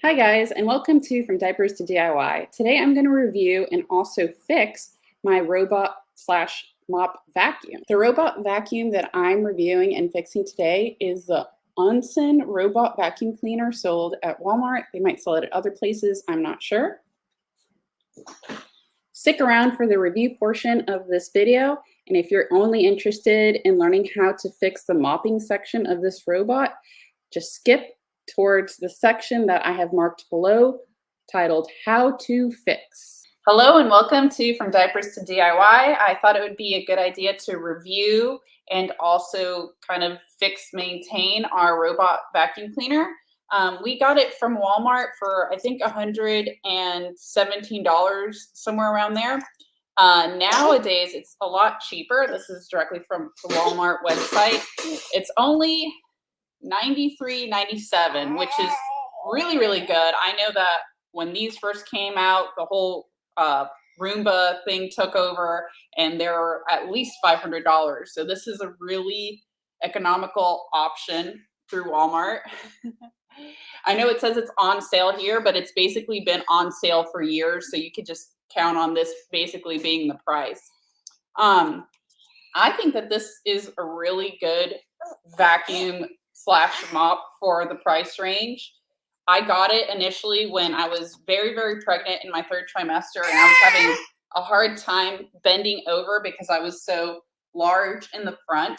Hi guys, and welcome to From Diapers to DIY. Today I'm going to review and also fix my robot slash mop vacuum. The robot vacuum that I'm reviewing and fixing today is the ONSON robot vacuum cleaner sold at Walmart. They might sell it at other places, I'm not sure. Stick around for the review portion of this video, and if you're only interested in learning how to fix the mopping section of this robot, just skip towards the section that I have marked below titled How to Fix. Hello and welcome to From Diapers to DIY. I thought it would be a good idea to review and also kind of maintain our robot vacuum cleaner. We got it from Walmart for I think $117, somewhere around there. Nowadays it's a lot cheaper. This is directly from the Walmart website. It's only $93.97, which is really good. I know that when these first came out, the whole Roomba thing took over and they're at least $500. So this is a really economical option through Walmart. I know it says it's on sale here, but it's basically been on sale for years. So you could just count on this basically being the price. I think that this is a really good vacuum slash mop for the price range. I got it initially when I was very pregnant in my third trimester, and I was having a hard time bending over because I was so large in the front.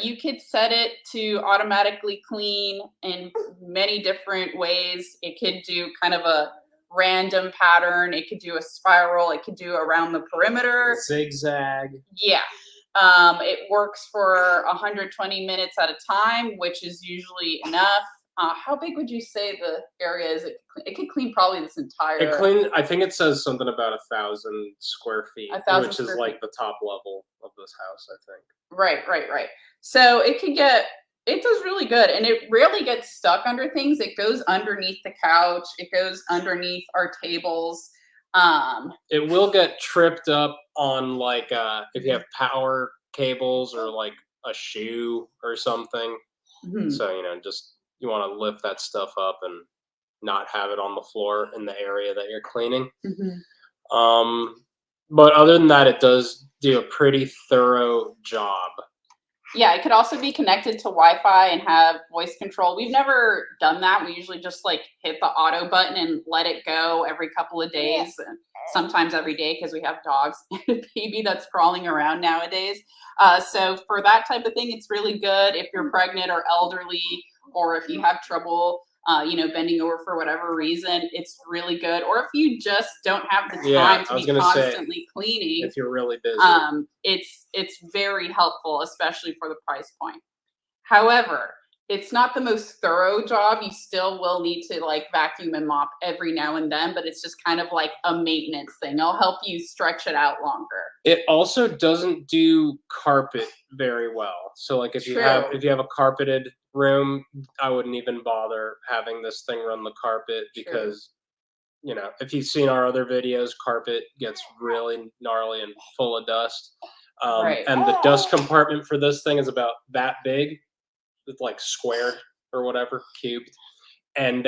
You could set it to automatically clean in many different ways. It could do kind of a random pattern. It could do a spiral. It could do around the perimeter. Zigzag. Yeah. It works for 120 minutes at a time, which is usually enough. How big would you say the area is? It could clean probably this entire. I think it says something about 1,000 square feet, which is like the top level of this house, I think. Right. So it does really good, and it rarely gets stuck under things. It goes underneath the couch. It goes underneath our tables. It will get tripped up on like if you have power cables or like a shoe or something. Mm-hmm. So you want to lift that stuff up and not have it on the floor in the area that you're cleaning. Mm-hmm. But other than that, it does do a pretty thorough job. Yeah, it could also be connected to Wi-Fi and have voice control. We've never done that. We usually just like hit the auto button and let it go every couple of days, and sometimes every day because we have dogs and a baby that's crawling around nowadays. So for that type of thing, it's really good if you're pregnant or elderly, or if you have trouble bending over for whatever reason. It's really good. Or if you just don't have the time to be constantly cleaning, if you're really busy, it's very helpful, especially for the price point. However, it's not the most thorough job. You still will need to like vacuum and mop every now and then, but it's just kind of like a maintenance thing. It'll help you stretch it out longer. It also doesn't do carpet very well. So like if you have a carpeted room, I wouldn't even bother having this thing run the carpet because if you've seen our other videos, carpet gets really gnarly and full of dust. And the dust compartment for this thing is about that big. It's like square or whatever, cubed, and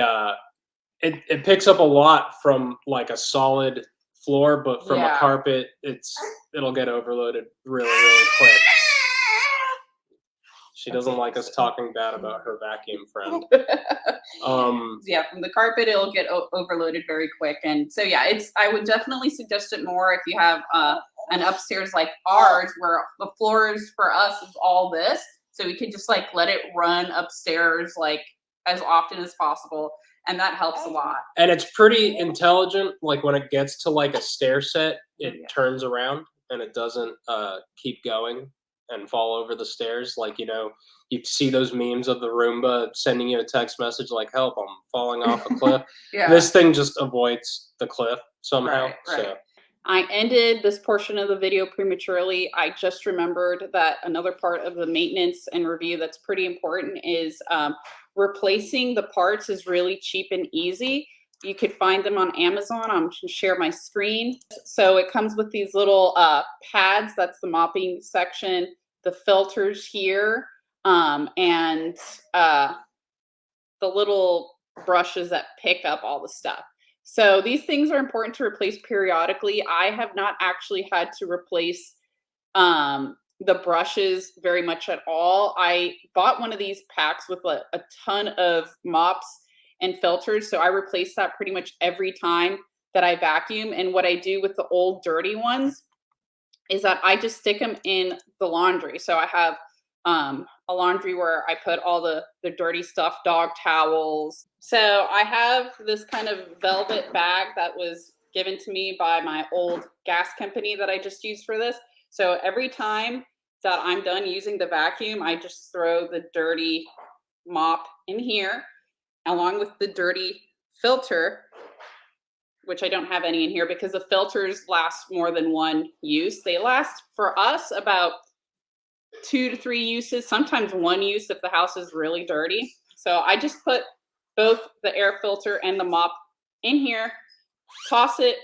it picks up a lot from like a solid floor, but from a carpet, it'll get overloaded really quick. She doesn't like us talking bad about her vacuum friend. Yeah, from the carpet, it'll get overloaded very quick, and so yeah, I would definitely suggest it more if you have an upstairs like ours, where the floors for us is all this. So we could just like let it run upstairs like as often as possible. And that helps a lot. And it's pretty intelligent. Like when it gets to like a stair set, it turns around and it doesn't keep going and fall over the stairs. Like, you see those memes of the Roomba sending you a text message like, help, I'm falling off a cliff. This thing just avoids the cliff somehow. Right. So I ended this portion of the video prematurely. I just remembered that another part of the maintenance and review that's pretty important is replacing the parts is really cheap and easy. You could find them on Amazon. I'm going to share my screen. So it comes with these little pads. That's the mopping section. The filters here and the little brushes that pick up all the stuff. So these things are important to replace periodically. I have not actually had to replace the brushes very much at all. I bought one of these packs with a ton of mops and filters, so I replace that pretty much every time that I vacuum. And what I do with the old dirty ones is that I just stick them in the laundry. So I have a laundry where I put all the dirty stuff, dog towels. So I have this kind of velvet bag that was given to me by my old gas company that I just used for this. So every time that I'm done using the vacuum, I just throw the dirty mop in here along with the dirty filter, which I don't have any in here because the filters last more than one use. They last for us about 2 to 3 uses, sometimes one use if the house is really dirty. So I just put both the air filter and the mop in here, toss it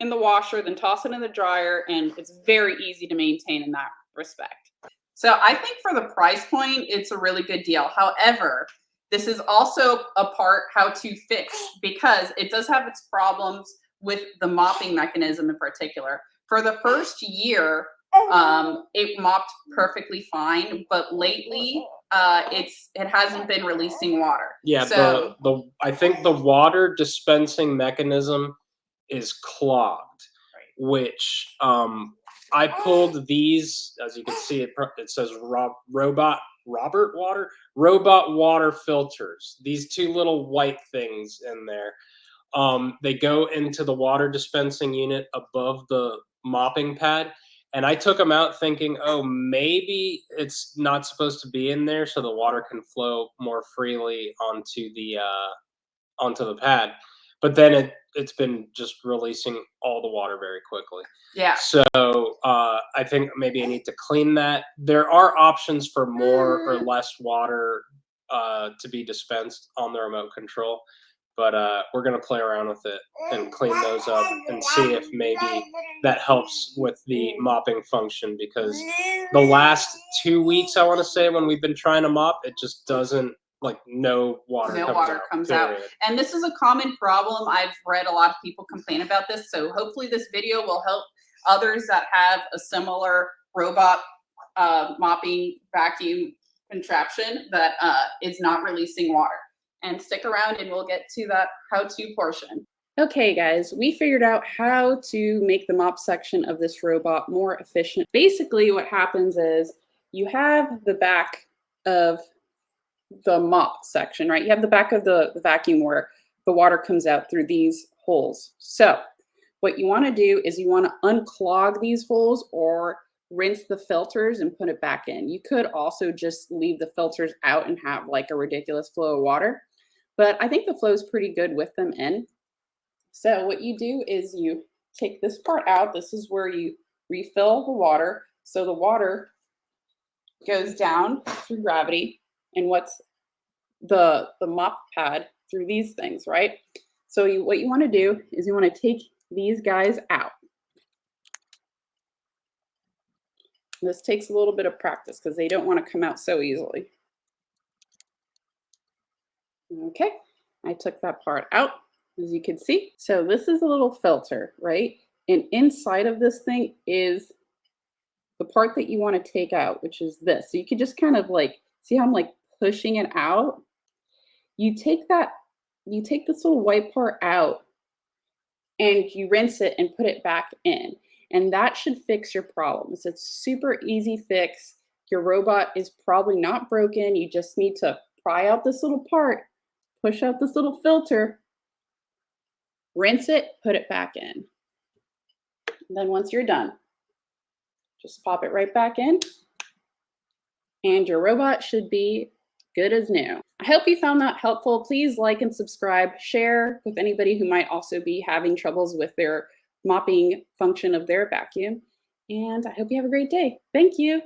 in the washer, then toss it in the dryer, and it's very easy to maintain in that respect. So I think for the price point, it's a really good deal. However, this is also a part how to fix because it does have its problems with the mopping mechanism in particular. For the first year, it mopped perfectly fine, but lately it hasn't been releasing water. Yeah, so I think the water dispensing mechanism is clogged, right. which I pulled these, as you can see, it says robot water filters. These two little white things in there. They go into the water dispensing unit above the mopping pad. And I took them out thinking, oh, maybe it's not supposed to be in there so the water can flow more freely onto the pad. But then it's been just releasing all the water very quickly. Yeah. So I think maybe I need to clean that. There are options for more or less water to be dispensed on the remote control. But we're going to play around with it and clean those up and see if maybe that helps with the mopping function, because the last 2 weeks, I want to say, when we've been trying to mop, it just doesn't, like, no water comes out. And this is a common problem. I've read a lot of people complain about this. So hopefully this video will help others that have a similar robot mopping vacuum contraption that is not releasing water. And stick around and we'll get to that how-to portion. Okay, guys, we figured out how to make the mop section of this robot more efficient. Basically, what happens is you have the back of the mop section, right? You have the back of the vacuum where the water comes out through these holes. So what you want to do is you want to unclog these holes or rinse the filters and put it back in. You could also just leave the filters out and have like a ridiculous flow of water, but I think the flow is pretty good with them in. So what you do is you take this part out. This is where you refill the water. So the water goes down through gravity and what's the mop pad through these things, right? So what you want to do is you want to take these guys out. This takes a little bit of practice because they don't want to come out so easily. Okay, I took that part out, as you can see. So this is a little filter, right? And inside of this thing is the part that you want to take out, which is this. So you can just kind of like, see how I'm like pushing it out? You take this little white part out and you rinse it and put it back in. And that should fix your problems. It's a super easy fix. Your robot is probably not broken. You just need to pry out this little part, push out this little filter, rinse it, put it back in. And then once you're done, just pop it right back in and your robot should be good as new. I hope you found that helpful. Please like and subscribe, share with anybody who might also be having troubles with their mopping function of their vacuum. And I hope you have a great day. Thank you.